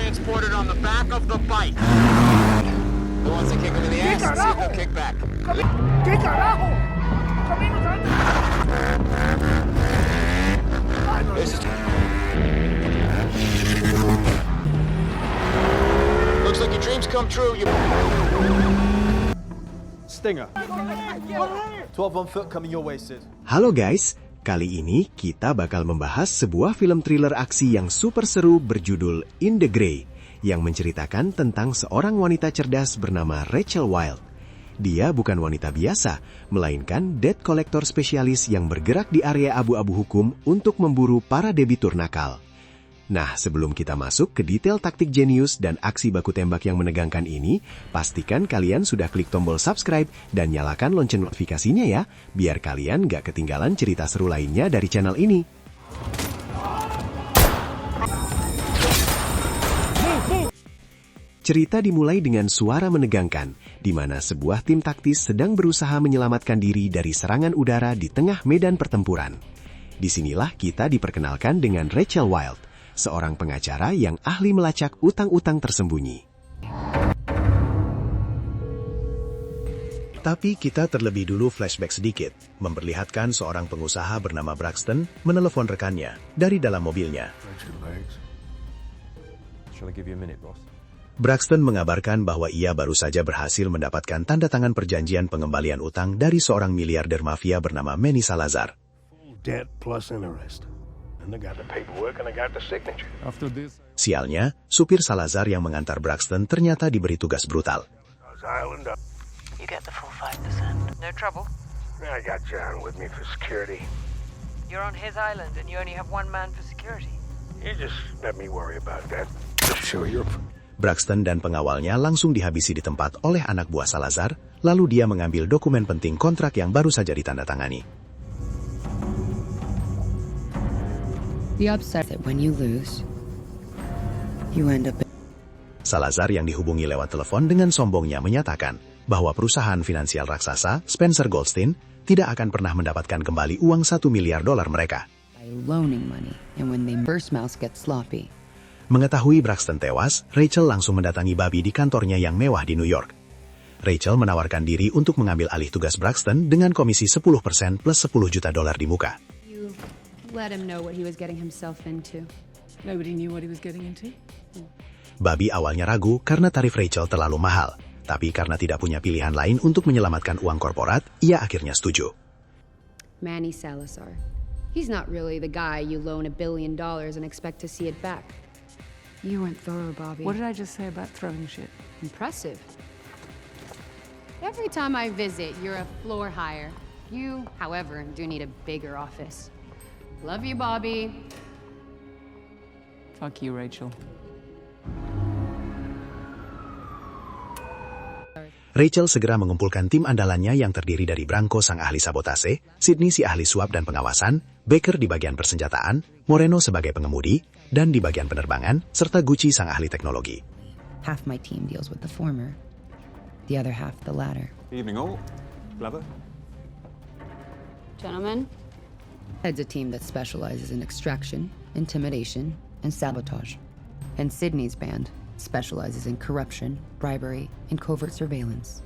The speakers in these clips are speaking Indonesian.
transported on the back of the bike. Who wants to kick him in the ass and see if he'll kick back? ¿Qué carajo? Camino, This is... Looks like your dreams come true. You... Stinger. 12 on foot coming your way, Sid. Halo guys, kali ini kita bakal membahas sebuah film thriller aksi yang super seru berjudul In the Grey, yang menceritakan tentang seorang wanita cerdas bernama Rachel Wilde. Dia bukan wanita biasa, melainkan debt collector spesialis yang bergerak di area abu-abu hukum untuk memburu para debitur nakal. Nah, sebelum kita masuk ke detail taktik jenius dan aksi baku tembak yang menegangkan ini, pastikan kalian sudah klik tombol subscribe dan nyalakan lonceng notifikasinya ya, biar kalian gak ketinggalan cerita seru lainnya dari channel ini. Cerita dimulai dengan suara menegangkan, di mana sebuah tim taktis sedang berusaha menyelamatkan diri dari serangan udara di tengah medan pertempuran. Disinilah kita diperkenalkan dengan Rachel Wilde, seorang pengacara yang ahli melacak utang-utang tersembunyi. Tapi kita terlebih dulu flashback sedikit, memperlihatkan seorang pengusaha bernama Braxton menelepon rekannya dari dalam mobilnya. Braxton mengabarkan bahwa ia baru saja berhasil mendapatkan tanda tangan perjanjian pengembalian utang dari seorang miliarder mafia bernama Manny Salazar. Sialnya, supir Salazar yang mengantar Braxton ternyata diberi tugas brutal. You get the full 5%. No trouble? I got John with me for security. You're on his island and you only have one man for security. You just let me worry about that. Sure, you're... Braxton dan pengawalnya langsung dihabisi di tempat oleh anak buah Salazar, lalu dia mengambil dokumen penting kontrak yang baru saja ditandatangani. The upset that when you lose, you end up... Salazar yang dihubungi lewat telepon dengan sombongnya menyatakan bahwa perusahaan finansial raksasa Spencer Goldstein tidak akan pernah mendapatkan kembali uang $1 miliar mereka. by loaning money, and when they first mouse get sloppy. Mengetahui Braxton tewas, Rachel langsung mendatangi Bobby di kantornya yang mewah di New York. Rachel menawarkan diri untuk mengambil alih tugas Braxton dengan komisi 10% plus $10 juta di muka. You let him know what he was getting himself into. Nobody knew what he was getting into. Bobby awalnya ragu karena tarif Rachel terlalu mahal, tapi karena tidak punya pilihan lain untuk menyelamatkan uang korporat, ia akhirnya setuju. Manny Salazar. He's not really the guy you loan $1 billion and expect to see it back. You went thorough, Bobby. What did I just say about throwing shit? Impressive. Every time I visit, you're a floor hire. You, however, do need a bigger office. Love you, Bobby. Fuck you, Rachel. Rachel segera mengumpulkan tim andalannya yang terdiri dari Branko sang ahli sabotase, Sydney si ahli suap dan pengawasan, Baker di bagian persenjataan, Moreno sebagai pengemudi, dan di bagian penerbangan, serta Gucci sang ahli teknologi. Half my team deals with the former, the other half the latter. Evening all. Glover. Gentlemen, Heads a team that specializes in extraction, intimidation, and sabotage. And Sydney's band specializes in corruption, bribery, and covert surveillance.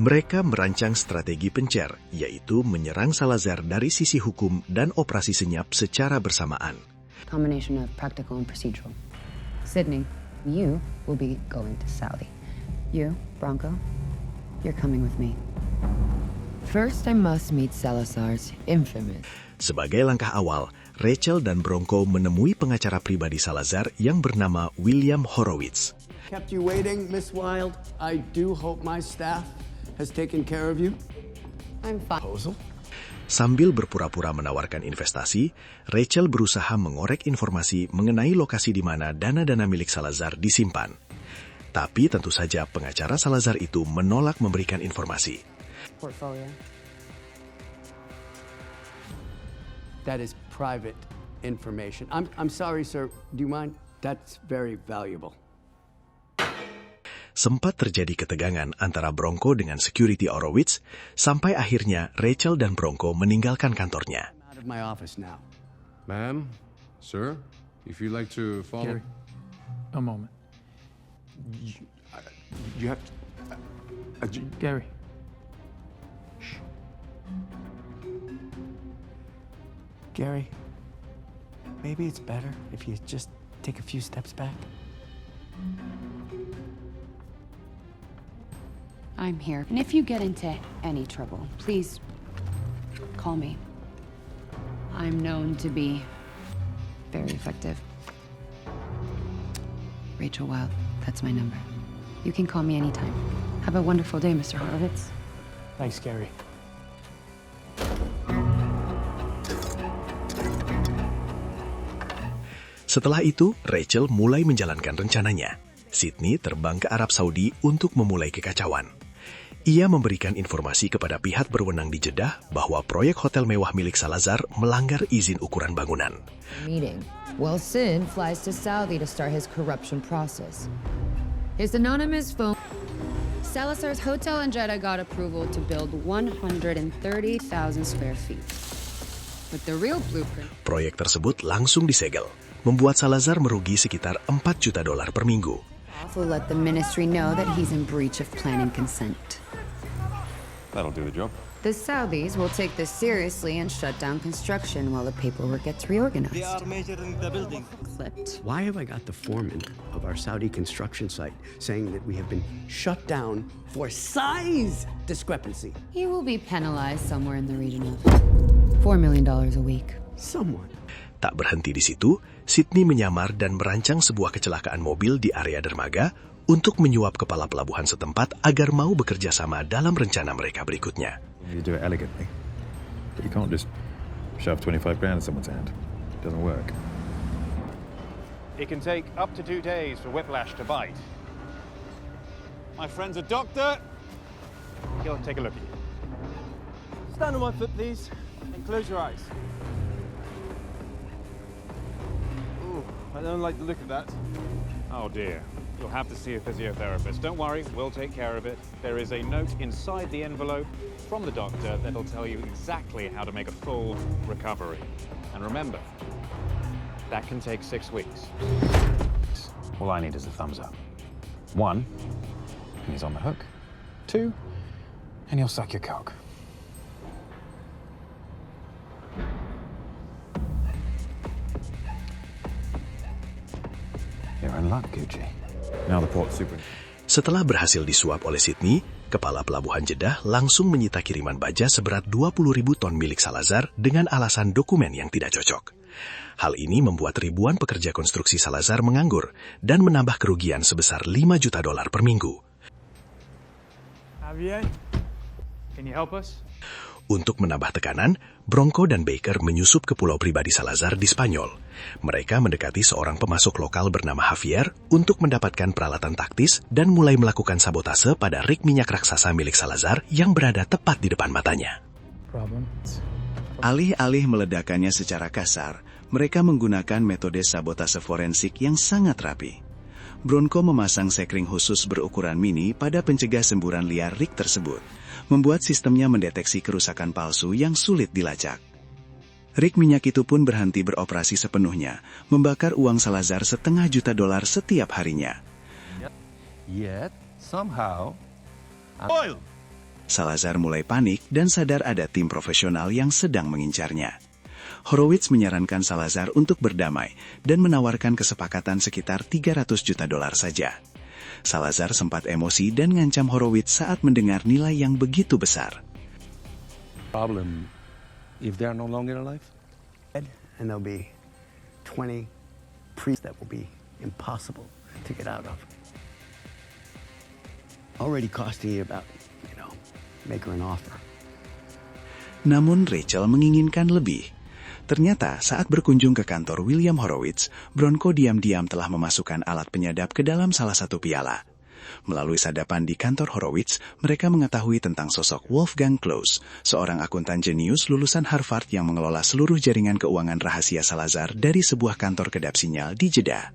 Mereka merancang strategi pencer, yaitu menyerang Salazar dari sisi hukum dan operasi senyap secara bersamaan. combination of practical and procedural. Sydney, you will be going to Saudi. You, Branko, you're coming with me. First, I must meet Salazar's infamous. Sebagai langkah awal, Rachel dan Branko menemui pengacara pribadi Salazar yang bernama William Horowitz. Kept you waiting, Miss Wilde. I do hope my staff has taken care of you. I'm fine. Sambil berpura-pura menawarkan investasi, Rachel berusaha mengorek informasi mengenai lokasi di mana dana-dana milik Salazar disimpan. Tapi tentu saja pengacara Salazar itu menolak memberikan informasi. Portfolio. That is private information. I'm sorry, sir. Do you mind? That's very valuable. Sempat terjadi ketegangan antara Branko dengan security Horowitz, sampai akhirnya Rachel dan Branko meninggalkan kantornya. I'm out of my office now. Ma'am, sir, If you like to follow... Gary, a moment. You have Gary. Gary, maybe it's better if you just take a few steps back. I'm here. And if you get into any trouble, please call me. I'm known to be very effective. Rachel Wilde, that's my number. You can call me anytime. Have a wonderful day, Mr. Horowitz. Thanks, Gary. Setelah itu, Rachel mulai menjalankan rencananya. Sydney terbang ke Arab Saudi untuk memulai kekacauan. Ia memberikan informasi kepada pihak berwenang di Jeddah bahwa proyek hotel mewah milik Salazar melanggar izin ukuran bangunan. Meeting. Well, Sid flies to Saudi to start his corruption process. His anonymous phone... Salazar's hotel in Jeddah got approval to build 130,000 square feet. But the real blueprint... Proyek tersebut langsung disegel, membuat Salazar merugi sekitar $4 juta per minggu. Will let the ministry know that he's in breach of planning consent. That'll do the job. The Saudis will take this seriously and shut down construction while the paperwork gets reorganized. They are measuring the building. Clipped. Why have I got the foreman of our Saudi construction site saying that we have been shut down for size discrepancy? He will be penalized somewhere in the region of $4 million a week. Someone. Tak berhenti di situ, Sydney menyamar dan merancang sebuah kecelakaan mobil di area dermaga untuk menyuap kepala pelabuhan setempat agar mau bekerja sama dalam rencana mereka berikutnya. You do it elegantly. But you can't just shove 25 grand in someone's hand. It doesn't work. It can take up to 2 days for whiplash to bite. My friend's a doctor. He'll take a look at you. Stand on 1 foot, please, and close your eyes. Ooh, I don't like the look of that. Oh dear. You'll have to see a physiotherapist. Don't worry, we'll take care of it. There is a note inside the envelope from the doctor that'll tell you exactly how to make a full recovery. And remember, that can take 6 weeks. All I need is a thumbs up. 1, and he's on the hook. 2, and he'll suck your cock. You're in luck, Gucci. Now the port super... Setelah berhasil disuap oleh Sydney, kepala pelabuhan Jeddah langsung menyita kiriman baja seberat 20.000 ton milik Salazar dengan alasan dokumen yang tidak cocok. Hal ini membuat ribuan pekerja konstruksi Salazar menganggur dan menambah kerugian sebesar $5 juta per minggu. Javier, can you help us? Untuk menambah tekanan, Bronco dan Baker menyusup ke pulau pribadi Salazar di Spanyol. Mereka mendekati seorang pemasok lokal bernama Javier untuk mendapatkan peralatan taktis dan mulai melakukan sabotase pada rig minyak raksasa milik Salazar yang berada tepat di depan matanya. Alih-alih meledakannya secara kasar, mereka menggunakan metode sabotase forensik yang sangat rapi. Bronco memasang sekring khusus berukuran mini pada pencegah semburan liar rig tersebut, membuat sistemnya mendeteksi kerusakan palsu yang sulit dilacak. Rig minyak itu pun berhenti beroperasi sepenuhnya, membakar uang Salazar $500 juta setiap harinya. Yet, somehow... Oil! Salazar mulai panik dan sadar ada tim profesional yang sedang mengincarnya. Horowitz menyarankan Salazar untuk berdamai dan menawarkan kesepakatan sekitar $300 juta saja. Salazar sempat emosi dan ngancam Horowitz saat mendengar nilai yang begitu besar. Problem if they are no longer alive? And there'll be 20 priests that will be impossible to get out of. Already costing you about, make her an offer. Namun Rachel menginginkan lebih. Ternyata saat berkunjung ke kantor William Horowitz, Bronco diam-diam telah memasukkan alat penyadap ke dalam salah satu piala. Melalui sadapan di kantor Horowitz, mereka mengetahui tentang sosok Wolfgang Kloss, seorang akuntan jenius lulusan Harvard yang mengelola seluruh jaringan keuangan rahasia Salazar dari sebuah kantor kedap sinyal di Jeddah.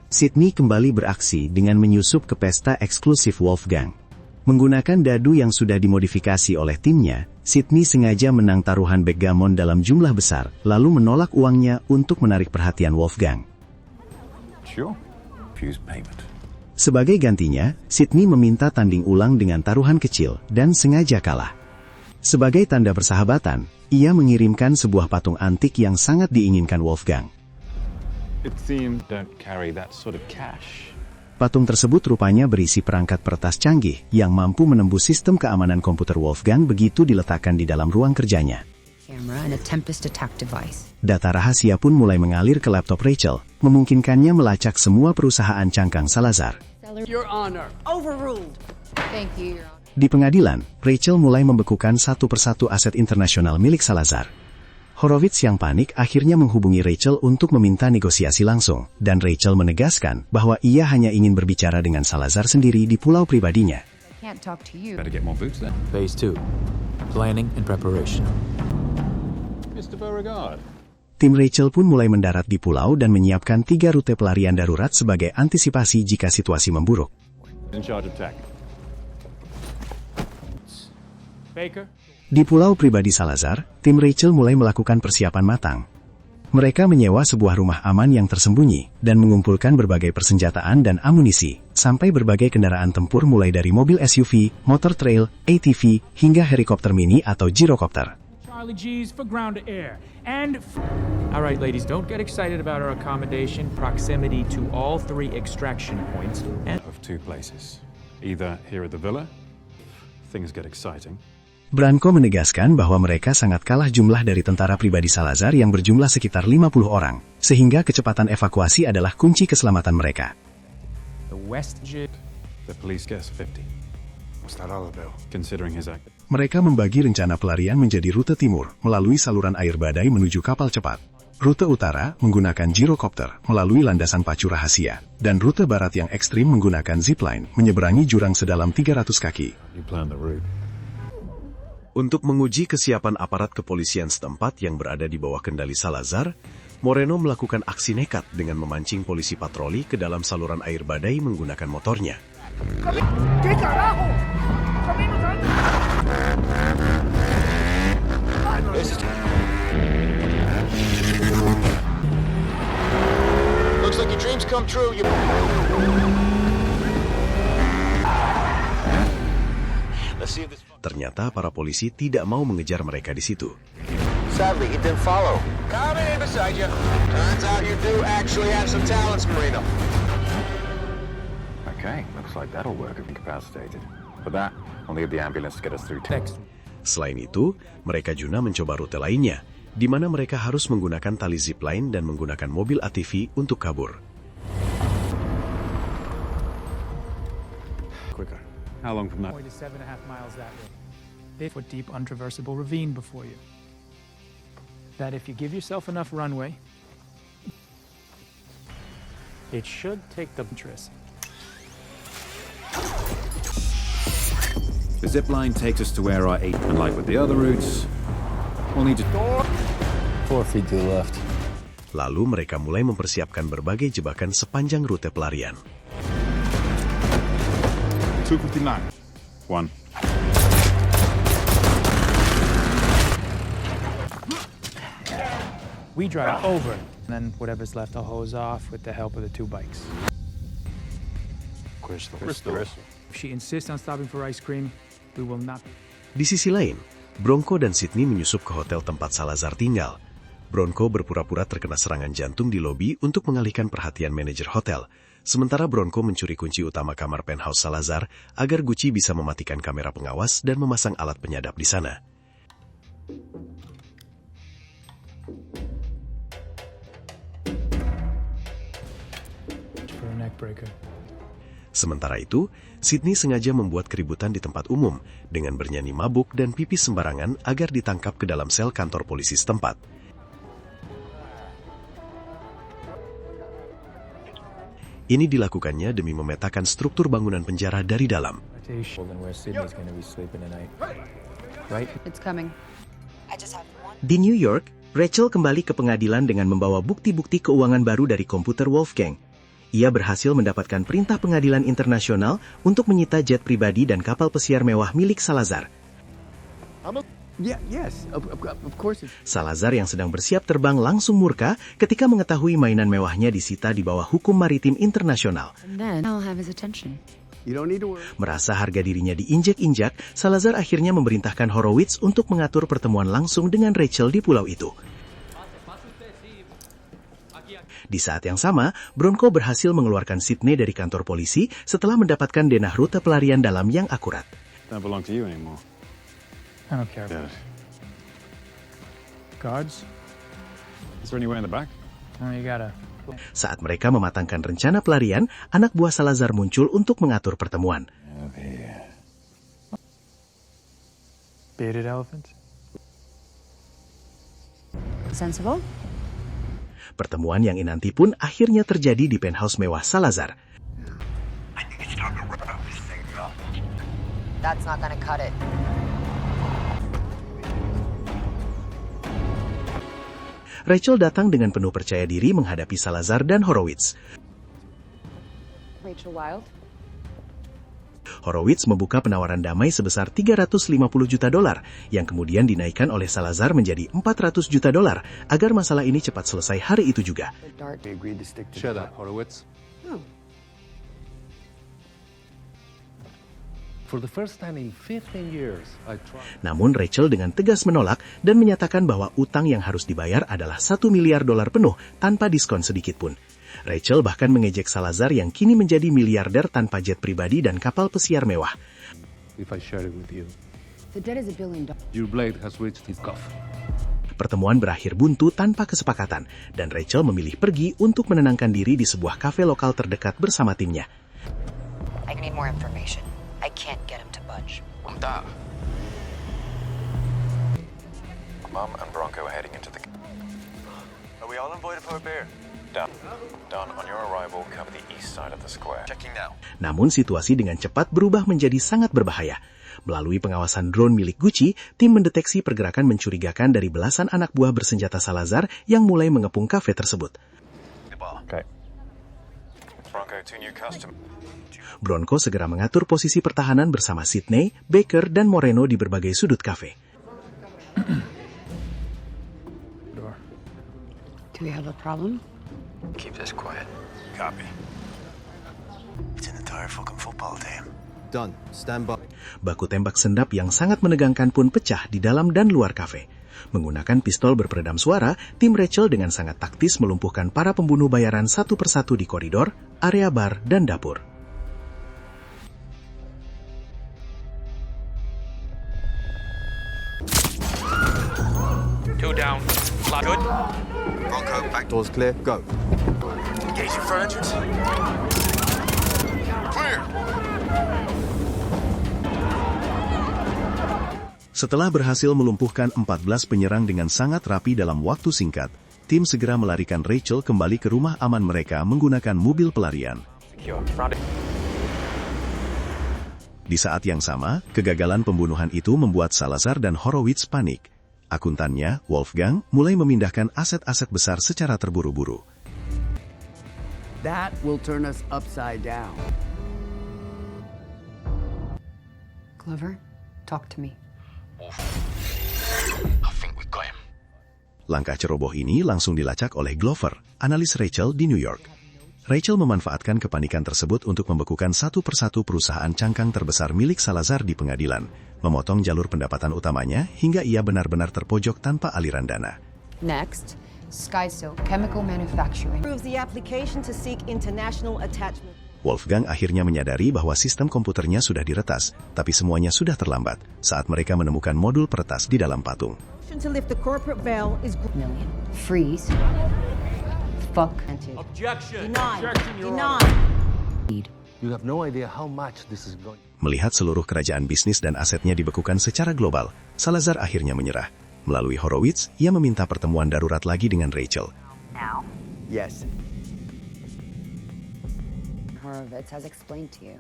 Sydney kembali beraksi dengan menyusup ke pesta eksklusif Wolfgang. Menggunakan dadu yang sudah dimodifikasi oleh timnya, Sydney sengaja menang taruhan backgammon dalam jumlah besar, lalu menolak uangnya untuk menarik perhatian Wolfgang. Sure. Refuse payment. Sebagai gantinya, Sydney meminta tanding ulang dengan taruhan kecil dan sengaja kalah. Sebagai tanda persahabatan, ia mengirimkan sebuah patung antik yang sangat diinginkan Wolfgang. It seems don't carry that sort of cash. Patung tersebut rupanya berisi perangkat peretas canggih yang mampu menembus sistem keamanan komputer Wolfgang begitu diletakkan di dalam ruang kerjanya. Camera and a Tempest attack device. Data rahasia pun mulai mengalir ke laptop Rachel, memungkinkannya melacak semua perusahaan cangkang Salazar. Your Honor, overruled. Thank you, Your Honor. Di pengadilan, Rachel mulai membekukan satu persatu aset internasional milik Salazar. Horowitz yang panik akhirnya menghubungi Rachel untuk meminta negosiasi langsung, dan Rachel menegaskan bahwa ia hanya ingin berbicara dengan Salazar sendiri di pulau pribadinya. Can't talk to you. Better get more boots then. Phase 2. Planning and preparation. Mr. Beauregard. Tim Rachel pun mulai mendarat di pulau dan menyiapkan 3 rute pelarian darurat sebagai antisipasi jika situasi memburuk. In charge of tech. Baker? Di pulau pribadi Salazar, tim Rachel mulai melakukan persiapan matang. Mereka menyewa sebuah rumah aman yang tersembunyi, dan mengumpulkan berbagai persenjataan dan amunisi, sampai berbagai kendaraan tempur mulai dari mobil SUV, motor trail, ATV, hingga helikopter mini atau gyrocopter. Charlie G's for ground to air. And all right, ladies, don't get excited about our accommodation. Proximity to all 3 extraction points. And Of 2 places. Either here at the villa, things get exciting. Branko menegaskan bahwa mereka sangat kalah jumlah dari tentara pribadi Salazar yang berjumlah sekitar 50 orang, sehingga kecepatan evakuasi adalah kunci keselamatan mereka. the West J. The police guess 50. What's that all about? Considering his act. Mereka membagi rencana pelarian menjadi rute timur, melalui saluran air badai menuju kapal cepat. Rute utara menggunakan gyrocopter melalui landasan pacu rahasia, dan rute barat yang ekstrim menggunakan zipline menyeberangi jurang sedalam 300 kaki. You plan the route. Untuk menguji kesiapan aparat kepolisian setempat yang berada di bawah kendali Salazar, Moreno melakukan aksi nekat dengan memancing polisi patroli ke dalam saluran air badai menggunakan motornya. Looks like your dreams come true. Let's see if this... Ternyata para polisi tidak mau mengejar mereka di situ. Sadly, it didn't follow. Coming in beside you. Turns out you do actually have some talents, Marino. Okay, looks like that'll work if incapacitated. For that, I'll need the ambulance to get us through text. Selain itu, mereka juga mencoba rute lainnya, di mana mereka harus menggunakan tali zipline dan menggunakan mobil ATV untuk kabur. Quicker. How long from that? 7.5 miles that way. 8-foot deep untraversable ravine before you. That if you give yourself enough runway, it should take the interest. The zip line takes us to where our 8, and like with the other routes, we'll need to... 4 feet to the left. Lalu mereka mulai mempersiapkan berbagai jebakan sepanjang rute pelarian. 259. 1. We drive over, and then whatever's left I'll hose off with the help of the 2 bikes. Crystal. If she insists on stopping for ice cream, we will not. Di sisi lain, Bronco dan Sydney menyusup ke hotel tempat Salazar tinggal. Bronco berpura-pura terkena serangan jantung di lobi untuk mengalihkan perhatian manajer hotel, sementara Bronco mencuri kunci utama kamar penthouse Salazar agar Gucci bisa mematikan kamera pengawas dan memasang alat penyadap di sana. For a neck breaker. Sementara itu, Sydney sengaja membuat keributan di tempat umum dengan bernyanyi mabuk dan pipis sembarangan agar ditangkap ke dalam sel kantor polisi setempat. Ini dilakukannya demi memetakan struktur bangunan penjara dari dalam. It's coming. Di New York, Rachel kembali ke pengadilan dengan membawa bukti-bukti keuangan baru dari komputer Wolfgang. Ia berhasil mendapatkan perintah pengadilan internasional untuk menyita jet pribadi dan kapal pesiar mewah milik Salazar. Yes, of course. Salazar yang sedang bersiap terbang langsung murka ketika mengetahui mainan mewahnya disita di bawah hukum maritim internasional. And then I'll have his attention. You don't need to worry. Merasa harga dirinya diinjak-injak, Salazar akhirnya memerintahkan Horowitz untuk mengatur pertemuan langsung dengan Rachel di pulau itu. Di saat yang sama, Bronco berhasil mengeluarkan Sydney dari kantor polisi setelah mendapatkan denah rute pelarian dalam yang akurat. Don't belong to you anymore. I don't care about it. Guards? Is there anywhere in the back? Oh, you gotta... Saat mereka mematangkan rencana pelarian, anak buah Salazar muncul untuk mengatur pertemuan. Bearded elephant? Sensible? Pertemuan yang inanti pun akhirnya terjadi di penthouse mewah Salazar. That's not gonna cut it. Rachel datang dengan penuh percaya diri menghadapi Salazar dan Horowitz. Rachel Wild? Horowitz membuka penawaran damai sebesar $350 juta yang kemudian dinaikkan oleh Salazar menjadi $400 juta agar masalah ini cepat selesai hari itu juga. Shut up, Horowitz. For the first time in 15 years, I tried. Namun Rachel dengan tegas menolak dan menyatakan bahwa utang yang harus dibayar adalah $1 miliar penuh tanpa diskon sedikit pun. Rachel bahkan mengejek Salazar yang kini menjadi miliarder tanpa jet pribadi dan kapal pesiar mewah. If I share it with you, The debt is $1 billion. your blade has reached its cuff. Pertemuan berakhir buntu tanpa kesepakatan dan Rachel memilih pergi untuk menenangkan diri di sebuah kafe lokal terdekat bersama timnya. I need more information. I can't get him to budge. Mom and Bronco are heading into the... Are we all invited for a beer? Done. On your arrival, cover the east side of the square. Checking now. Namun situasi dengan cepat berubah menjadi sangat berbahaya. Melalui pengawasan drone milik Gucci, tim mendeteksi pergerakan mencurigakan dari belasan anak buah bersenjata Salazar yang mulai mengepung kafe tersebut. Okay. Bronco, to new custom. Bronco segera mengatur posisi pertahanan bersama Sydney, Baker, dan Moreno di berbagai sudut kafe. Do we have a problem? Keep this quiet. Copy. It's an entire fucking football team. Done. Stand by. Baku tembak sendap yang sangat menegangkan pun pecah di dalam dan luar kafe. Menggunakan pistol berperedam suara, tim Rachel dengan sangat taktis melumpuhkan para pembunuh bayaran satu persatu di koridor, area bar, dan dapur. Two down. Good. Bronco, back Doors clear. Go. Engaging for entrance. Clear. Setelah berhasil melumpuhkan 14 penyerang dengan sangat rapi dalam waktu singkat, tim segera melarikan Rachel kembali ke rumah aman mereka menggunakan mobil pelarian. Di saat yang sama, kegagalan pembunuhan itu membuat Salazar dan Horowitz panik. Akuntannya, Wolfgang, mulai memindahkan aset-aset besar secara terburu-buru. That will turn us upside down. Glover, talk to me. I think we got him. Langkah ceroboh ini langsung dilacak oleh Glover, analis Rachel di New York. Rachel memanfaatkan kepanikan tersebut untuk membekukan satu persatu perusahaan cangkang terbesar milik Salazar di pengadilan, memotong jalur pendapatan utamanya hingga ia benar-benar terpojok tanpa aliran dana. Next, Skyso Chemical Manufacturing. Approves the application to seek international attachment. Wolfgang akhirnya menyadari bahwa sistem komputernya sudah diretas, tapi semuanya sudah terlambat saat mereka menemukan modul peretas di dalam patung. To lift the corporate veil is Million. Freeze. Fuck. Objection. You have no idea how much this is going. Melihat seluruh kerajaan bisnis dan asetnya dibekukan secara global, Salazar akhirnya menyerah. Melalui Horowitz, ia meminta pertemuan darurat lagi dengan Rachel. Yes. Horowitz has explained to you.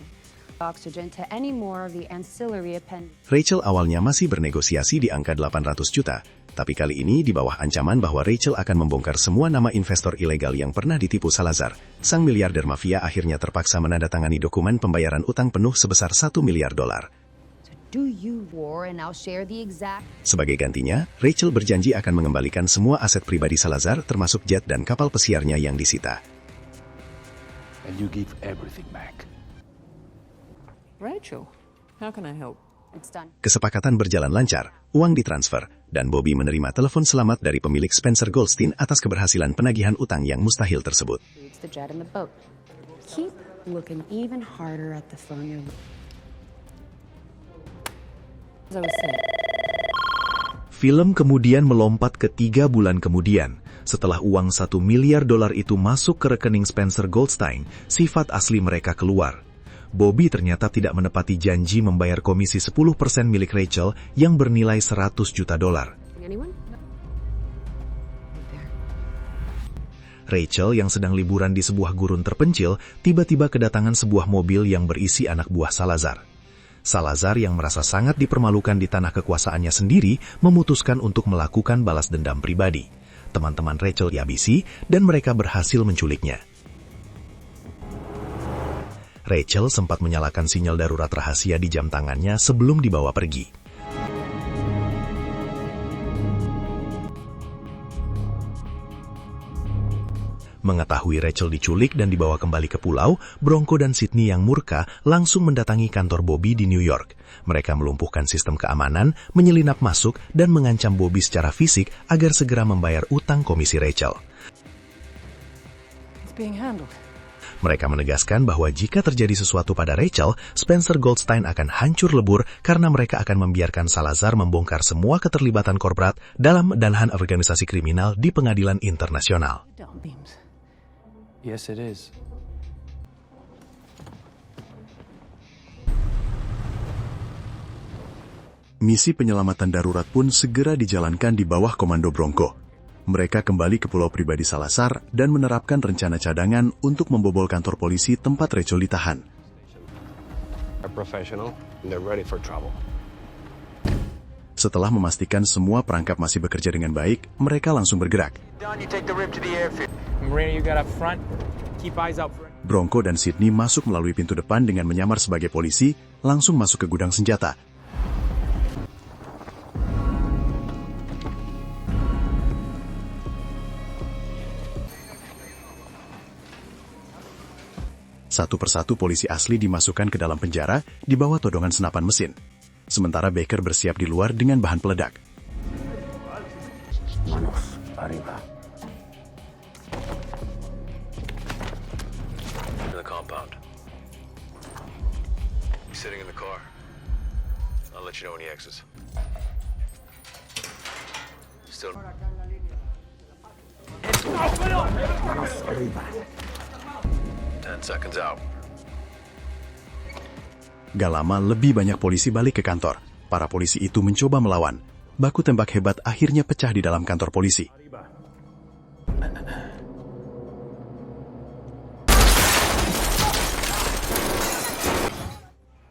Oxygen to any more of the ancillary appendix. Rachel awalnya masih bernegosiasi di angka 800 juta, tapi kali ini di bawah ancaman bahwa Rachel akan membongkar semua nama investor ilegal yang pernah ditipu Salazar. Sang miliarder mafia akhirnya terpaksa menandatangani dokumen pembayaran utang penuh sebesar $1 miliar. Do you war and I'll share the exact... Sebagai gantinya, Rachel berjanji akan mengembalikan semua aset pribadi Salazar termasuk jet dan kapal pesiarnya yang disita. And you give everything back. Rachel, how can I help? It's done. Kesepakatan berjalan lancar, uang ditransfer, dan Bobby menerima telepon selamat dari pemilik Spencer Goldstein atas keberhasilan penagihan utang yang mustahil tersebut. It's the jet and the boat. Keep looking even harder at the phone you're... As I was saying. Film kemudian melompat ke 3 bulan kemudian. Setelah uang $1 miliar itu masuk ke rekening Spencer Goldstein, sifat asli mereka keluar. Bobby ternyata tidak menepati janji membayar komisi 10% milik Rachel yang bernilai $100 juta. Rachel yang sedang liburan di sebuah gurun terpencil, tiba-tiba kedatangan sebuah mobil yang berisi anak buah Salazar. Salazar yang merasa sangat dipermalukan di tanah kekuasaannya sendiri, memutuskan untuk melakukan balas dendam pribadi. Teman-teman Rachel dihabisi dan mereka berhasil menculiknya. Rachel sempat menyalakan sinyal darurat rahasia di jam tangannya sebelum dibawa pergi. Mengetahui Rachel diculik dan dibawa kembali ke pulau, Bronco dan Sydney yang murka langsung mendatangi kantor Bobby di New York. Mereka melumpuhkan sistem keamanan, menyelinap masuk, dan mengancam Bobby secara fisik agar segera membayar utang komisi Rachel. It's being handled. Mereka menegaskan bahwa jika terjadi sesuatu pada Rachel, Spencer Goldstein akan hancur lebur karena mereka akan membiarkan Salazar membongkar semua keterlibatan korporat dalam danahan organisasi kriminal di pengadilan internasional. Yes, it is. Misi penyelamatan darurat pun segera dijalankan di bawah komando Bronco. Mereka kembali ke pulau pribadi Salazar dan menerapkan rencana cadangan untuk membobol kantor polisi tempat Rachel ditahan. Setelah memastikan semua perangkap masih bekerja dengan baik, mereka langsung bergerak. Bronco dan Sydney masuk melalui pintu depan dengan menyamar sebagai polisi, langsung masuk ke gudang senjata. Satu persatu polisi asli dimasukkan ke dalam penjara di bawah todongan senapan mesin. Sementara Baker bersiap di luar dengan bahan peledak. Manos arriba. In the compound. He's sitting in the car. I'll let you know when he exits. Still. Manos arriba. 10 seconds out. Gak lama lebih banyak polisi balik ke kantor. Para polisi itu mencoba melawan. Baku tembak hebat akhirnya pecah di dalam kantor polisi.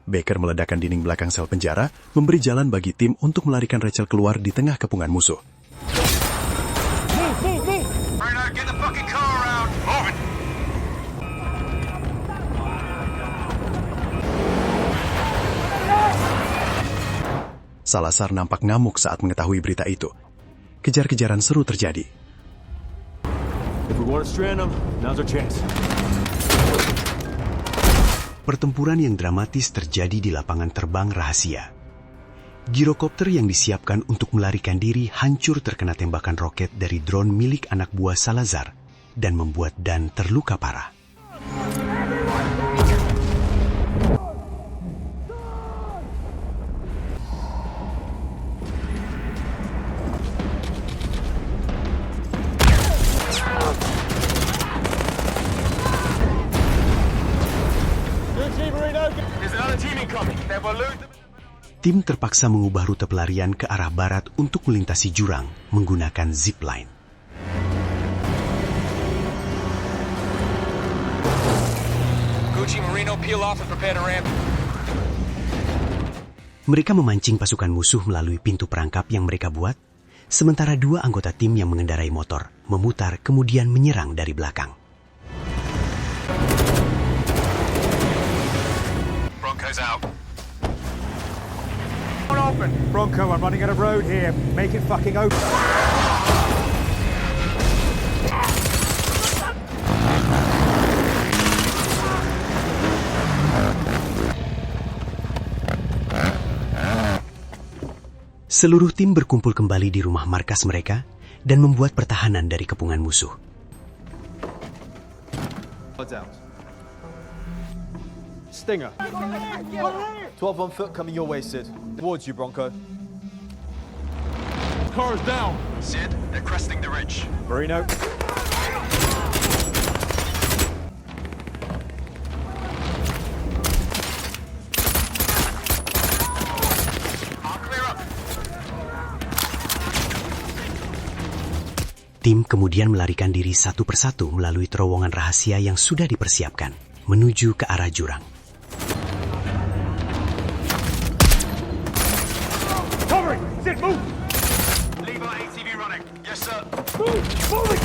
Baker meledakkan dinding belakang sel penjara, memberi jalan bagi tim untuk melarikan Rachel keluar di tengah kepungan musuh. Salazar nampak ngamuk saat mengetahui berita itu. Kejar-kejaran seru terjadi. Pertempuran yang dramatis terjadi di lapangan terbang rahasia. Girokopter yang disiapkan untuk melarikan diri hancur terkena tembakan roket dari drone milik anak buah Salazar dan membuat Dan terluka parah. Tim terpaksa mengubah rute pelarian ke arah barat untuk melintasi jurang menggunakan zipline. Mereka memancing pasukan musuh melalui pintu perangkap yang mereka buat, sementara dua anggota tim yang mengendarai motor memutar kemudian menyerang dari belakang. Bronco's out. Open. Bronco, I'm running out of road here. Make it fucking open. Seluruh tim berkumpul kembali di rumah markas mereka dan membuat pertahanan dari kepungan musuh. Stinger. 12 on foot coming your way, Sid. Towards you, Bronco. Car's down. Sid, they're cresting the ridge. Marino. Tim kemudian melarikan diri satu persatu melalui terowongan rahasia yang sudah dipersiapkan, menuju ke arah jurang. Covering! Sid, move! Leave our ATV running. Yes, sir. Move! Moving!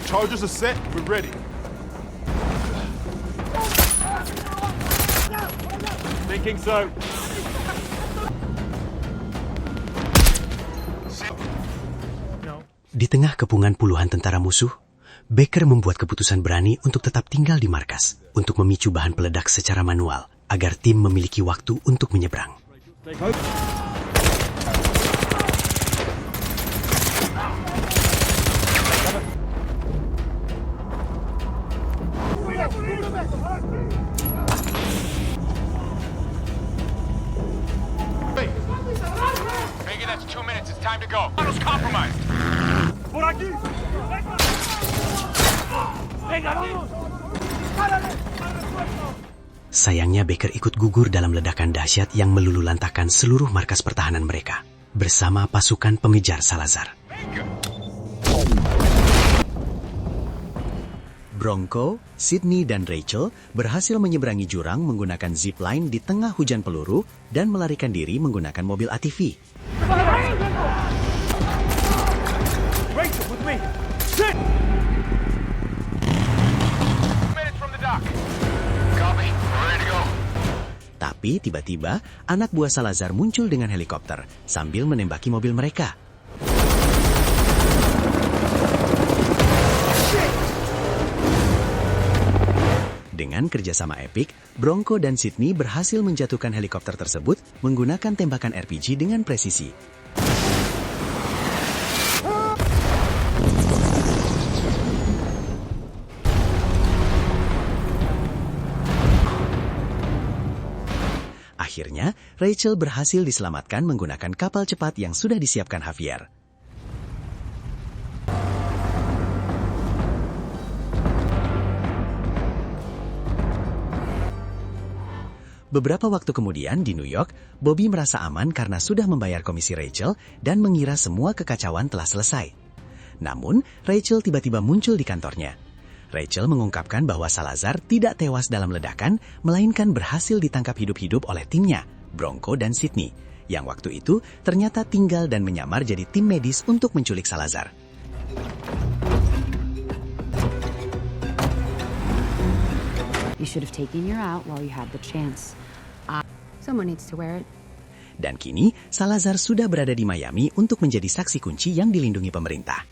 Chargers are set. We're ready. Thinking so. Di tengah kepungan puluhan tentara musuh, Baker membuat keputusan berani untuk tetap tinggal di markas untuk memicu bahan peledak secara manual agar tim memiliki waktu untuk menyeberang. Maybe that's 2 minutes. It's time to go. Tunnel's compromised. Por aquí. Venga, vamos. Sayangnya Baker ikut gugur dalam ledakan dahsyat yang meluluhlantahkan seluruh markas pertahanan mereka bersama pasukan pengejar Salazar. Bronco, Sydney, dan Rachel berhasil menyeberangi jurang menggunakan zip line di tengah hujan peluru dan melarikan diri menggunakan mobil ATV. Rachel, with me. Sit! Minutes from the dock. Copy. We're ready to go. Tapi tiba-tiba anak buah Salazar muncul dengan helikopter sambil menembaki mobil mereka. Dengan kerjasama epik, Bronco dan Sydney berhasil menjatuhkan helikopter tersebut menggunakan tembakan RPG dengan presisi. Akhirnya, Rachel berhasil diselamatkan menggunakan kapal cepat yang sudah disiapkan Javier. Beberapa waktu kemudian di New York, Bobby merasa aman karena sudah membayar komisi Rachel dan mengira semua kekacauan telah selesai. Namun, Rachel tiba-tiba muncul di kantornya. Rachel mengungkapkan bahwa Salazar tidak tewas dalam ledakan, melainkan berhasil ditangkap hidup-hidup oleh timnya, Bronco dan Sydney, yang waktu itu ternyata tinggal dan menyamar jadi tim medis untuk menculik Salazar. You should have taken her out while you had the chance. Someone needs to wear it. Dan kini, Salazar sudah berada di Miami untuk menjadi saksi kunci yang dilindungi pemerintah.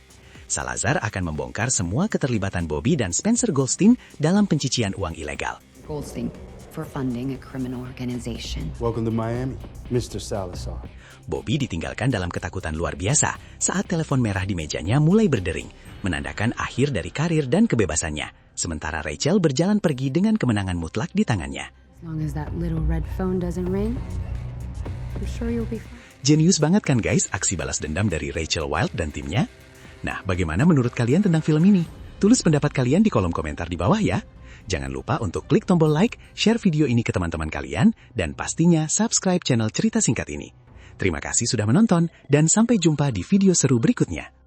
Salazar akan membongkar semua keterlibatan Bobby dan Spencer Goldstein dalam pencucian uang ilegal. Goldstein, for funding a criminal organization. Welcome to Miami, Mr. Salazar. Bobby ditinggalkan dalam ketakutan luar biasa saat telepon merah di mejanya mulai berdering, menandakan akhir dari karir dan kebebasannya. Sementara Rachel berjalan pergi dengan kemenangan mutlak di tangannya. As long as that little red phone doesn't ring, I'm sure you'll be fine. Jenius banget kan guys aksi balas dendam dari Rachel Wilde dan timnya? Nah, bagaimana menurut kalian tentang film ini? Tulis pendapat kalian di kolom komentar di bawah ya. Jangan lupa untuk klik tombol like, share video ini ke teman-teman kalian, dan pastinya subscribe channel Cerita Singkat ini. Terima kasih sudah menonton, dan sampai jumpa di video seru berikutnya.